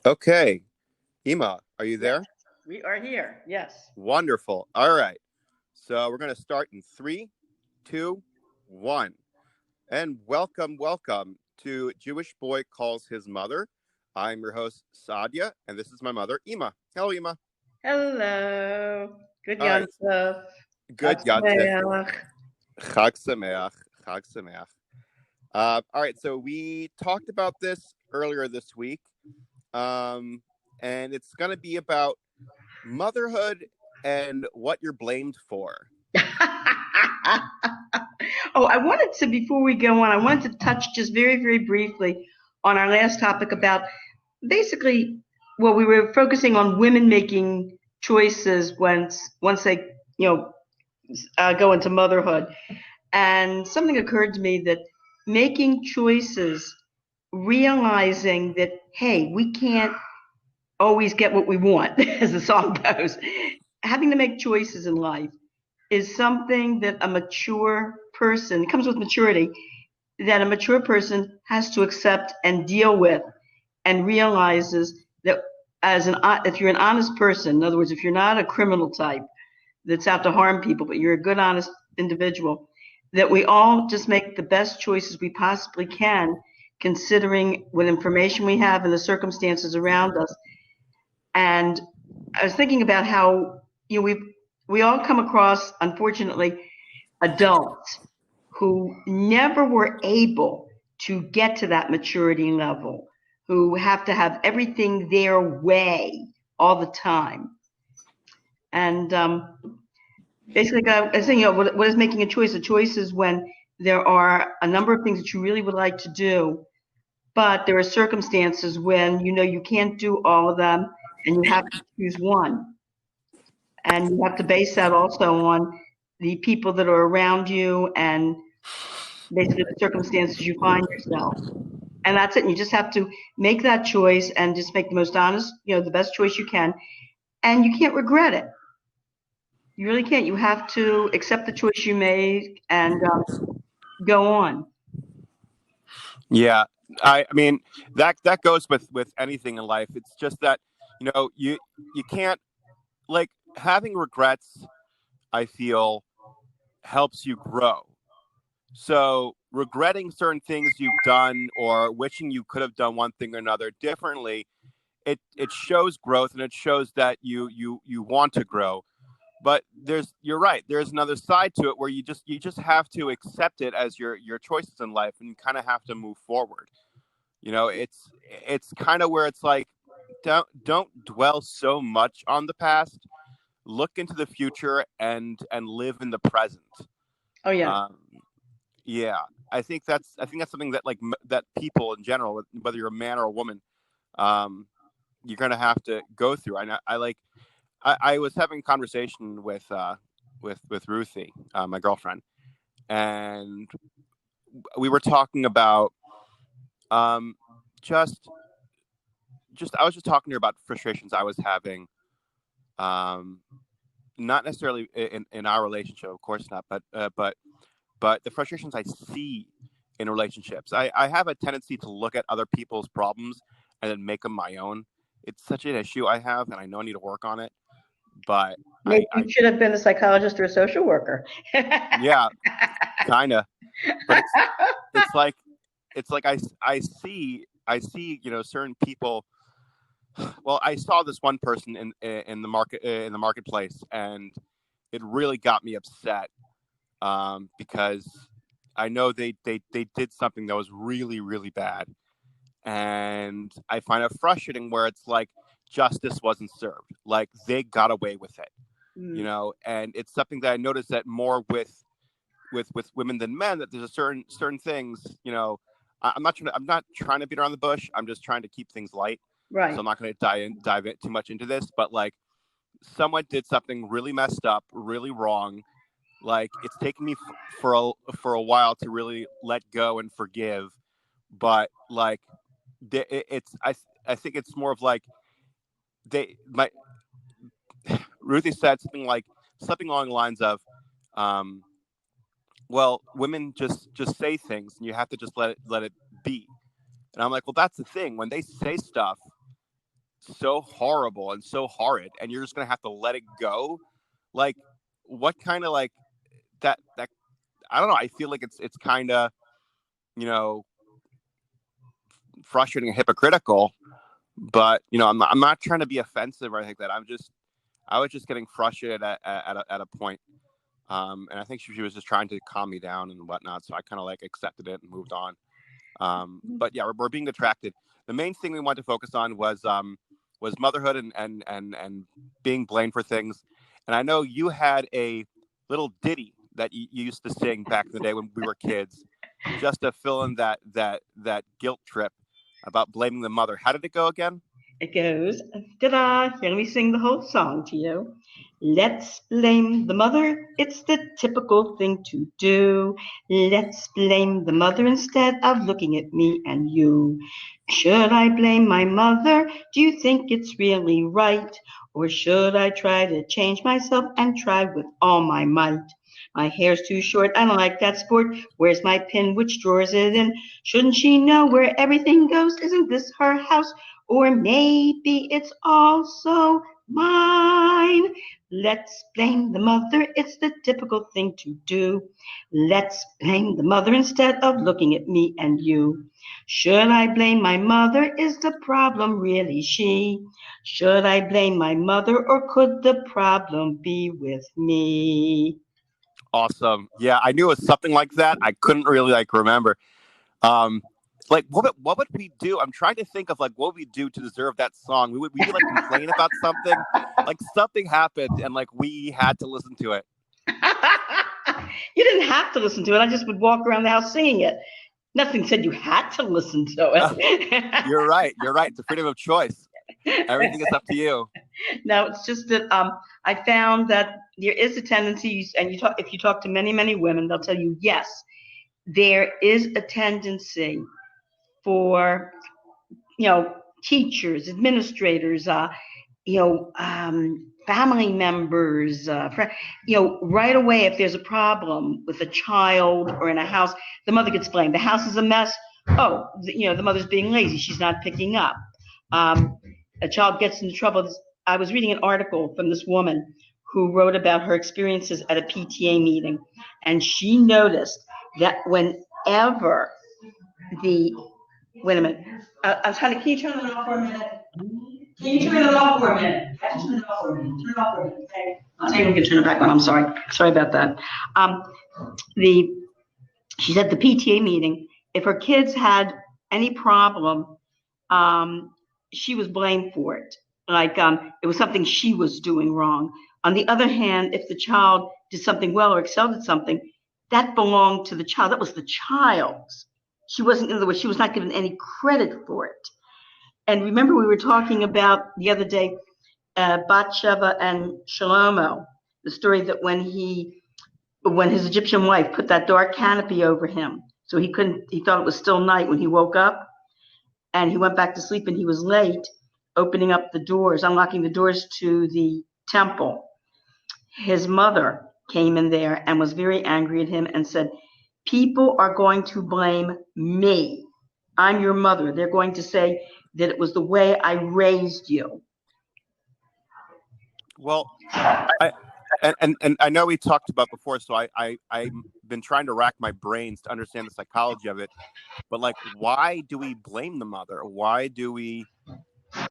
Okay, Ema, are you Yes, there? we are here. Yes. Wonderful. All right. So we're going to start in three, two, one. And welcome to Jewish Boy Calls His Mother. I'm your host, Sadia, and this is my mother, Ema. Hello, Ema. Hello. Good All right. Yontif. Chag Good Yantif. Sameach. Chag Sameach. Chag Sameach. All right. So we talked about this earlier this week, um, and it's going to be about motherhood and what you're blamed for. I wanted to, before we go on, I wanted to touch just very, very briefly on our last topic about basically, well, we were focusing on women making choices once they, you know, go into motherhood. And something occurred to me that making choices, realizing that, hey, we can't always get what we want, as the song goes. Having to make choices in life is something that a mature person, it comes with maturity, that a mature person has to accept and deal with and realizes that if you're an honest person, in other words, if you're not a criminal type that's out to harm people, but you're a good, honest individual, that we all just make the best choices we possibly can, considering what information we have and the circumstances around us. And I was thinking about how we all come across, unfortunately, adults who never were able to get to that maturity level, who have to have everything their way all the time. And basically, I was saying, what is making a choice? A choice is when there are a number of things that you really would like to do, but there are circumstances when you know you can't do all of them and you have to choose one. And you have to base that also on the people that are around you and basically the circumstances you find yourself. And that's it. And you just have to make that choice and just make the most honest, the best choice you can. And you can't regret it. You really can't. You have to accept the choice you made and go on. Yeah, I mean that goes with anything in life. It's just that you can't like having regrets. I feel helps you grow. So regretting certain things you've done or wishing you could have done one thing or another differently, it shows growth and it shows that you want to grow. But you're right. There's another side to it where you just have to accept it as your choices in life and you kind of have to move forward. It's kind of where it's like don't dwell so much on the past. Look into the future and live in the present. Oh, yeah. Um, yeah, I think that's something that that people in general, whether you're a man or a woman, um, you're gonna have to go through. I was having a conversation with Ruthie, my girlfriend, and we were talking about um, just I was just talking to her about frustrations I was having, um, not necessarily in our relationship, of course not, but the frustrations I see in relationships. I have a tendency to look at other people's problems and then make them my own. It's such an issue I have, and I know I need to work on it. But Maybe you should have been a psychologist or a social worker. yeah, kind of. But it's like I see certain people. Well, I saw this one person in the marketplace, and it really got me upset because I know they did something that was really really bad, and I find it frustrating where it's like justice wasn't served, like they got away with it, Mm. and it's something that I noticed that more with women than men, that there's a certain things, I'm not trying to beat around the bush. I'm just trying to keep things light. So Right. I'm not going to dive too much into this, but like someone did something really messed up, really wrong. Like it's taken me for a while to really let go and forgive, but like it's I think it's more of like they my Ruthie said something along the lines of, um, well, women just say things and you have to just let it be. And I'm like, well, that's the thing. When they say stuff, so horrible and so horrid, and you're just gonna have to let it go. Like, what kind of like that? I don't know. I feel like it's kind of, you know, frustrating and hypocritical. But I'm not trying to be offensive or anything like that. I was just getting frustrated at a point. And I think she was just trying to calm me down and whatnot. So I kind of like accepted it and moved on. But yeah, we're being detracted. The main thing we wanted to focus on was motherhood and being blamed for things. And I know you had a little ditty that you used to sing back in the day when we were kids, just to fill in that guilt trip about blaming the mother. How did it go again? It goes, ta-da, here, let me sing the whole song to you. Let's blame the mother, it's the typical thing to do. Let's blame the mother instead of looking at me and you. Should I blame my mother? Do you think it's really right? Or should I try to change myself and try with all my might? My hair's too short, I don't like that sport. Where's my pin? Which drawer is it in? Shouldn't she know where everything goes? Isn't this her house? Or maybe it's also mine. Let's blame the mother, it's the typical thing to do. Let's blame the mother instead of looking at me and you. Should I blame my mother? Is the problem really she? Should I blame my mother, or could the problem be with me? Awesome. Yeah, I knew it was something like that. I couldn't really like remember. Um, like what would we do? I'm trying to think of like what we do to deserve that song. We would like complain about something, like something happened and like we had to listen to it. You didn't have to listen to it. I just would walk around the house singing it. Nothing said you had to listen to it. You're right. You're right. It's a freedom of choice. Everything is up to you. No, it's just that I found that there is a tendency, and if you talk to many, many women, they'll tell you yes, there is a tendency for teachers, administrators, family members, right away if there's a problem with a child or in a house, the mother gets blamed. The house is a mess. Oh, the mother's being lazy. She's not picking up. A child gets into trouble. I was reading an article from this woman who wrote about her experiences at a PTA meeting, and she noticed that whenever the wait a minute, honey, can you turn it off for a minute? Can you turn it off for a minute? I have to turn it off for a minute. Turn it off for a minute. Okay. I'll see if we can turn it back on. I'm sorry. Sorry about that. The She said the PTA meeting, if her kids had any problem, she was blamed for it. Like it was something she was doing wrong. On the other hand, if the child did something well or excelled at something, that belonged to the child. That was the child's. She wasn't, in other words, she was not given any credit for it. And remember, we were talking about the other day, Bathsheba and Shlomo, the story that when his Egyptian wife put that dark canopy over him, so he thought it was still night when he woke up, and he went back to sleep, and he was late opening up the doors, unlocking the doors to the temple. His mother came in there and was very angry at him and said, people are going to blame me. I'm your mother. They're going to say that it was the way I raised you. Well, and I know we talked about before, so I've been trying to rack my brains to understand the psychology of it. But like, why do we blame the mother? Why do we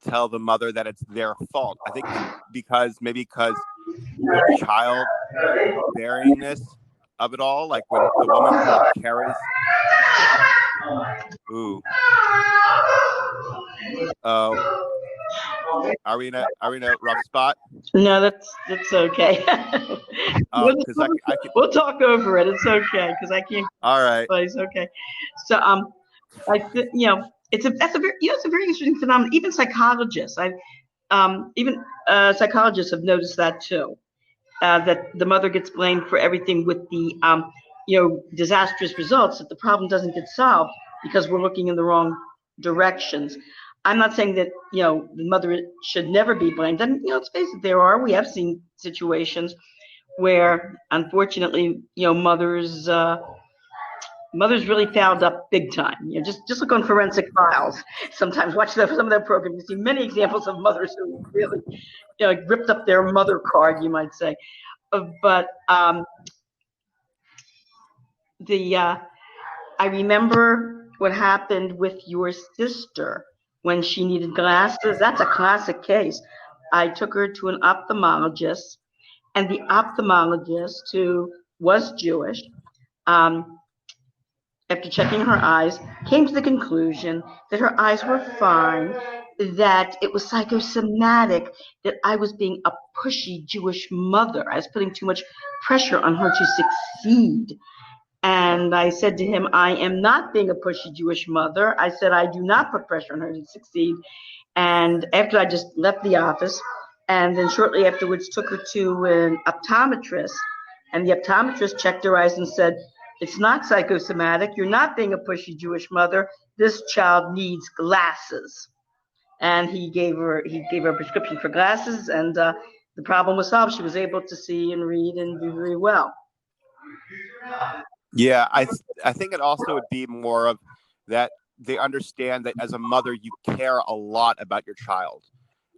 tell the mother that it's their fault? I think it's because the child bearingness of it all, like when the woman carries. Ooh. Oh. Are we in a rough spot? No, that's okay. We'll talk over it. It's okay because I can't. All right. Place. Okay. So that's a very interesting phenomenon. Even psychologists, psychologists have noticed that too. That the mother gets blamed for everything with the disastrous results. That the problem doesn't get solved because we're looking in the wrong directions. I'm not saying that the mother should never be blamed. And let's face it, we have seen situations where unfortunately mothers Mothers really fouled up big time. Just look on Forensic Files. Sometimes watch some of their programs. You see many examples of mothers who really, like ripped up their mother card, you might say. But I remember what happened with your sister when she needed glasses. That's a classic case. I took her to an ophthalmologist, and the ophthalmologist, who was Jewish, after checking her eyes, came to the conclusion that her eyes were fine, that it was psychosomatic, that I was being a pushy Jewish mother. I was putting too much pressure on her to succeed. And I said to him, I am not being a pushy Jewish mother. I said, I do not put pressure on her to succeed. And after I just left the office, and then shortly afterwards took her to an optometrist, and the optometrist checked her eyes and said, it's not psychosomatic. You're not being a pushy Jewish mother. This child needs glasses. And he gave her a prescription for glasses, and the problem was solved. She was able to see and read and do very well. Yeah, I think it also would be more of that they understand that as a mother you care a lot about your child.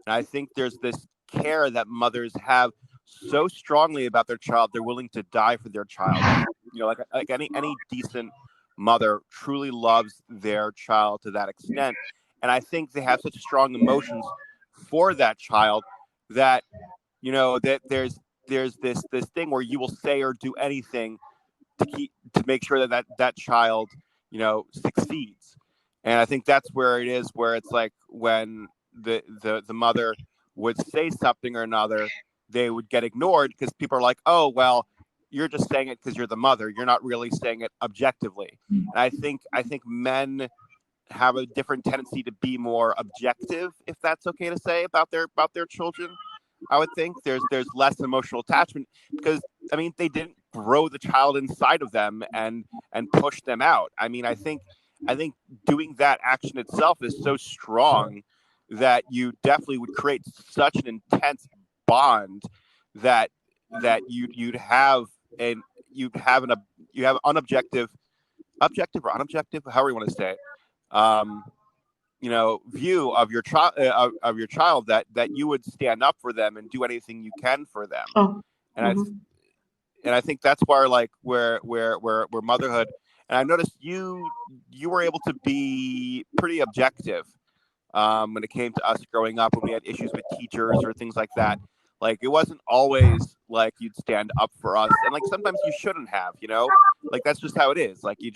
And I think there's this care that mothers have so strongly about their child they're willing to die for their child. Like any decent mother truly loves their child to that extent. And I think they have such strong emotions for that child that that there's this thing where you will say or do anything to make sure that child succeeds. And I think that's where it is, where it's like when the mother would say something or another, they would get ignored because people are like, oh well, you're just saying it because you're the mother, you're not really saying it objectively. And I think men have a different tendency to be more objective, if that's okay to say, about their children. I would think there's less emotional attachment because they didn't grow the child inside of them and push them out. I think doing that action itself is so strong that you definitely would create such an intense bond that you'd have unobjective, objective or unobjective, however you want to say it, view of your child, that you would stand up for them and do anything you can for them. Oh. And I think that's where where motherhood. And I noticed you were able to be pretty objective when it came to us growing up when we had issues with teachers or things like that. Like it wasn't always like you'd stand up for us, and like sometimes you shouldn't have. Like that's just how it is. Like you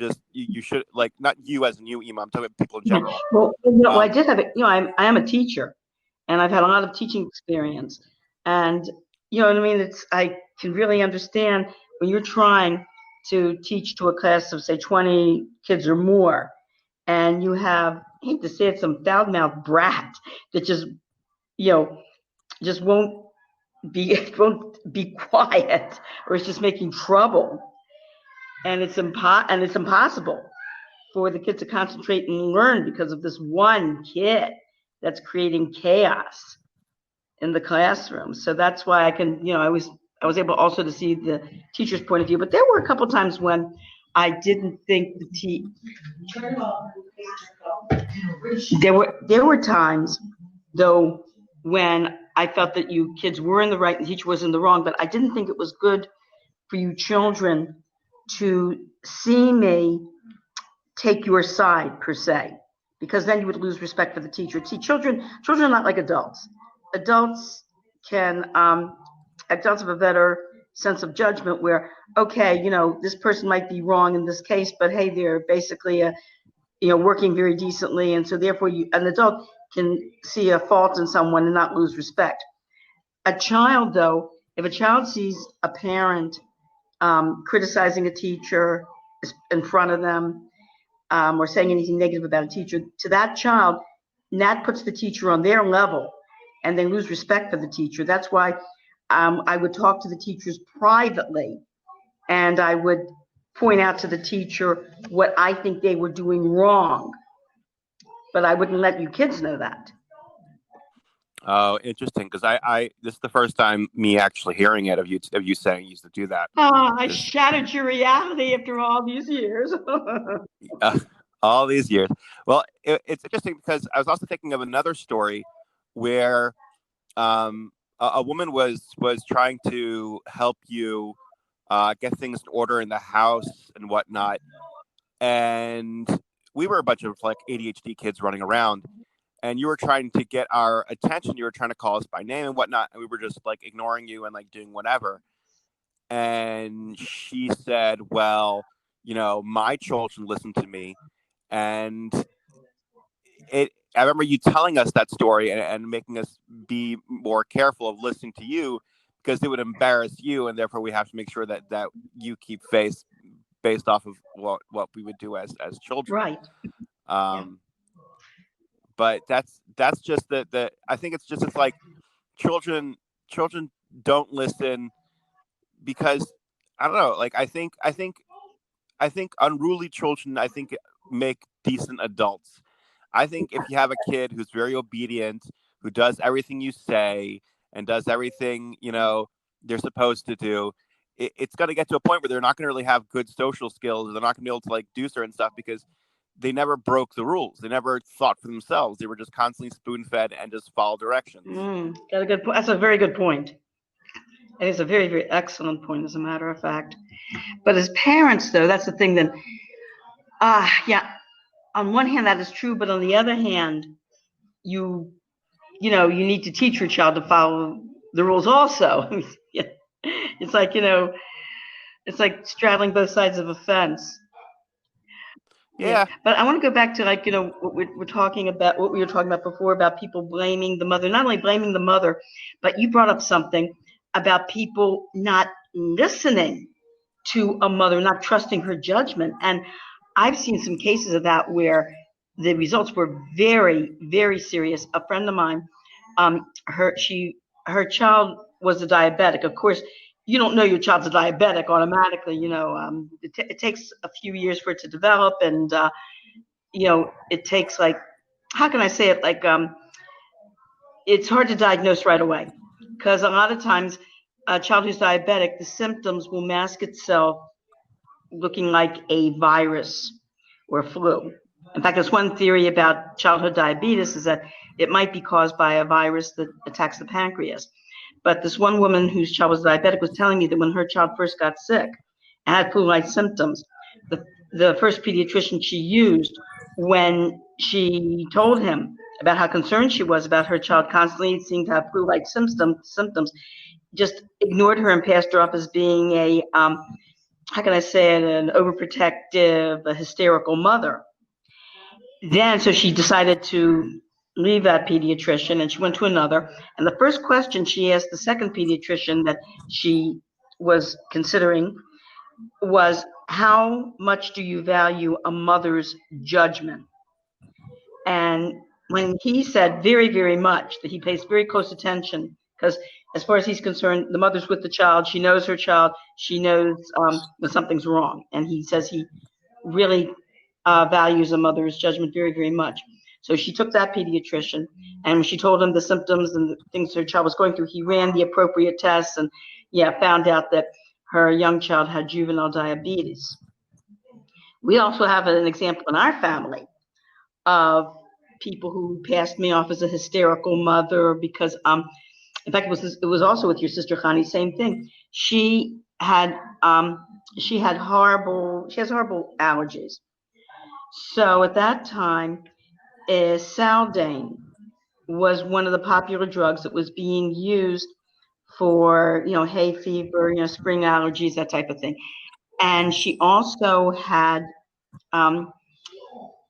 should, like, not you as in you, Ema. I'm talking about people in general. Well, I did have it. I am a teacher, and I've had a lot of teaching experience, and you know what I mean. I can really understand when you're trying to teach to a class of say 20 kids or more, and you have, I hate to say it, some foul-mouthed brat that just won't be quiet, or it's just making trouble, and it's impossible for the kids to concentrate and learn because of this one kid that's creating chaos in the classroom. So that's why I was able also to see the teacher's point of view. But there were a couple times when I didn't think there were times though when I felt that you kids were in the right and the teacher was in the wrong, but I didn't think it was good for you children to see me take your side per se, because then you would lose respect for the teacher. See, children are not like adults. Adults have a better sense of judgment where, okay, this person might be wrong in this case, but hey, they're basically working very decently, and so therefore an adult can see a fault in someone and not lose respect. A child, though, if a child sees a parent criticizing a teacher in front of them, or saying anything negative about a teacher, to that child, that puts the teacher on their level, and they lose respect for the teacher. That's why I would talk to the teachers privately, and I would point out to the teacher what I think they were doing wrong, but I wouldn't let you kids know that. Oh, interesting. Because this is the first time me actually hearing it of you saying you used to do that. I Because shattered your reality after all these years. uh, all these years. Well, it's interesting because I was also thinking of another story where a woman was trying to help you get things in order in the house and whatnot, and we were a bunch of like ADHD kids running around, and you were trying to get our attention. You were trying to call us by name and whatnot, and we were just like ignoring you and like doing whatever. And she said, "Well, my children listen to me," and it. I remember you telling us that story and making us be more careful of listening to you because it would embarrass you, and therefore we have to make sure that you keep face based off of what we would do as children. Right. Yeah. Um, but that's just the I think it's like children children don't listen because I don't know. Like I think unruly children I think make decent adults. I think if you have a kid who's very obedient, who does everything you say and does everything they're supposed to do, it's going to get to a point where they're not going to really have good social skills. They're not going to be able to like do certain stuff because they never broke the rules. They never thought for themselves. They were just constantly spoon fed and just follow directions. Got a good point. That's a very good point. It is a very, very excellent point, as a matter of fact. But as parents, though, that's the thing. Then, yeah. On one hand, that is true, but on the other hand, you you need to teach your child to follow the rules also. It's like it's like straddling both sides of a fence. Yeah, Yeah, but I want to go back to like what we're talking about, what we were talking about before about people blaming the mother. Not only blaming the mother, but you brought up something about people not listening to a mother, not trusting her judgment. And I've seen some cases of that where the results were very, very serious. A friend of mine, her child was a diabetic. Of course, you don't know your child's a diabetic automatically. It takes a few years for it to develop, and it takes like, how can I say it? Like, it's hard to diagnose right away because a lot of times a child who's diabetic, the symptoms will mask itself looking like a virus or flu. In fact, there's one theory about childhood diabetes is that it might be caused by a virus that attacks the pancreas. But this one woman whose child was diabetic was telling me that when her child first got sick and had flu-like symptoms, the first pediatrician she used, when she told him about how concerned she was about her child constantly seeming to have flu-like symptoms, just ignored her and passed her off as being a how can I say it, an overprotective, a hysterical mother. Then, so she decided to leave that pediatrician and she went to another. And the first question she asked the second pediatrician that she was considering was, how much do you value a mother's judgment? And when he said very, very much, that he pays very close attention, because as far as he's concerned, the mother's with the child, she knows her child, she knows when something's wrong. And he says he really values a mother's judgment very, very much. So she took that pediatrician, and when she told him the symptoms and the things her child was going through, he ran the appropriate tests and, yeah, found out that her young child had juvenile diabetes. We also have an example in our family of people who passed me off as a hysterical mother because in fact it was also with your sister Khani, same thing. Um she has horrible allergies. So at that time, Saldane was one of the popular drugs that was being used for hay fever, spring allergies, that type of thing. And she also had um,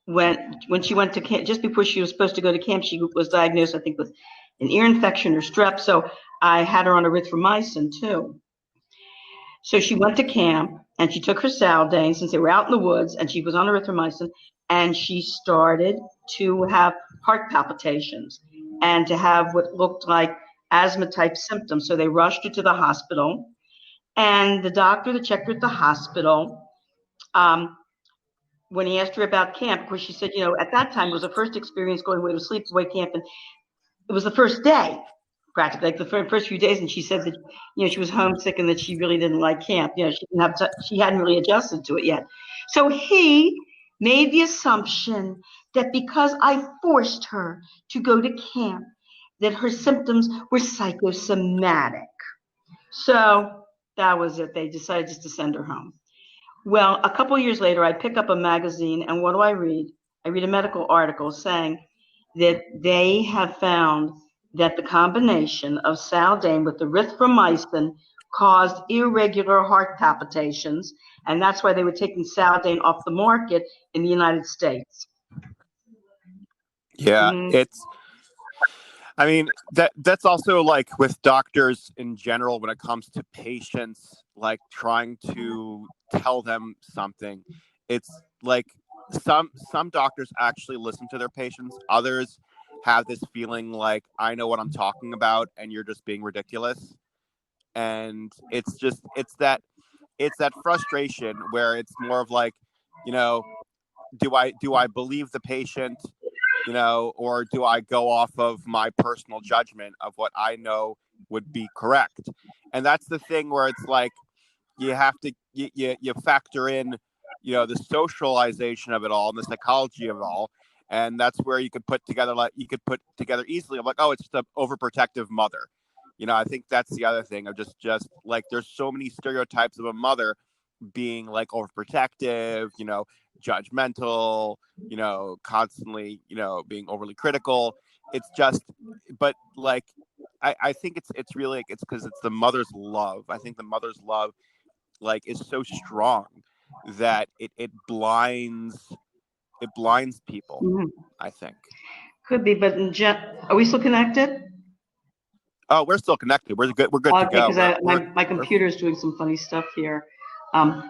when she went to camp, just before she was supposed to go to camp, she was diagnosed, I think, with an ear infection or strep. So I had her on erythromycin too. So she went to camp and she took her Saldane since they were out in the woods, and she was on erythromycin, and she started to have heart palpitations and to have what looked like asthma type symptoms. So they rushed her to the hospital, and the doctor that checked her at the hospital, um, when he asked her about camp, of course, she said, at that time it was her first experience going away to sleepaway camp, and it was the first day, practically, like the first few days, and she said that she was homesick and that she really didn't like camp. She hadn't really adjusted to it yet. So he made the assumption that because I forced her to go to camp, that her symptoms were psychosomatic. So that was it. They decided just to send her home. Well, a couple of years later, I pick up a magazine, and what do I read? I read a medical article saying that they have found that the combination of Saldane with erythromycin caused irregular heart palpitations, and that's why they were taking Saldane off the market in the United States. Yeah, Mm-hmm. it's I mean that's also like with doctors in general when it comes to patients like trying to tell them something. It's like some doctors actually listen to their patients. Others have this feeling like I know what I'm talking about and you're just being ridiculous. And it's that frustration where it's more of like, you know, do I believe the patient, or do I go off of my personal judgment of what I know would be correct? And that's the thing where it's like you have to you factor in, the socialization of it all and the psychology of it all. And that's where you could put together easily. I'm like, oh, it's just an overprotective mother. I think that's the other thing of just like there's so many stereotypes of a mother being like overprotective, judgmental, constantly, being overly critical. It's just, but like, I think it's really like, it's because it's the mother's love. I think the mother's love like is so strong that it blinds people. Mm-hmm. I think. Could be, but are we still connected? Oh, we're still connected. We're good. We're good to Okay, go. because my We're computer is doing some funny stuff here. Um,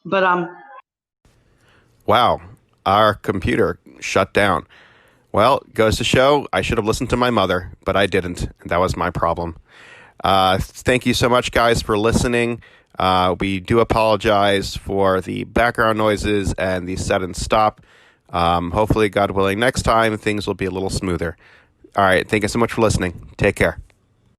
but Wow, our computer shut down. Well, goes to show I should have listened to my mother, but I didn't. That was my problem. Thank you so much, guys, for listening. We do apologize for the background noises and the set and stop. Hopefully, God willing, next time things will be a little smoother. All right. Thank you so much for listening. Take care.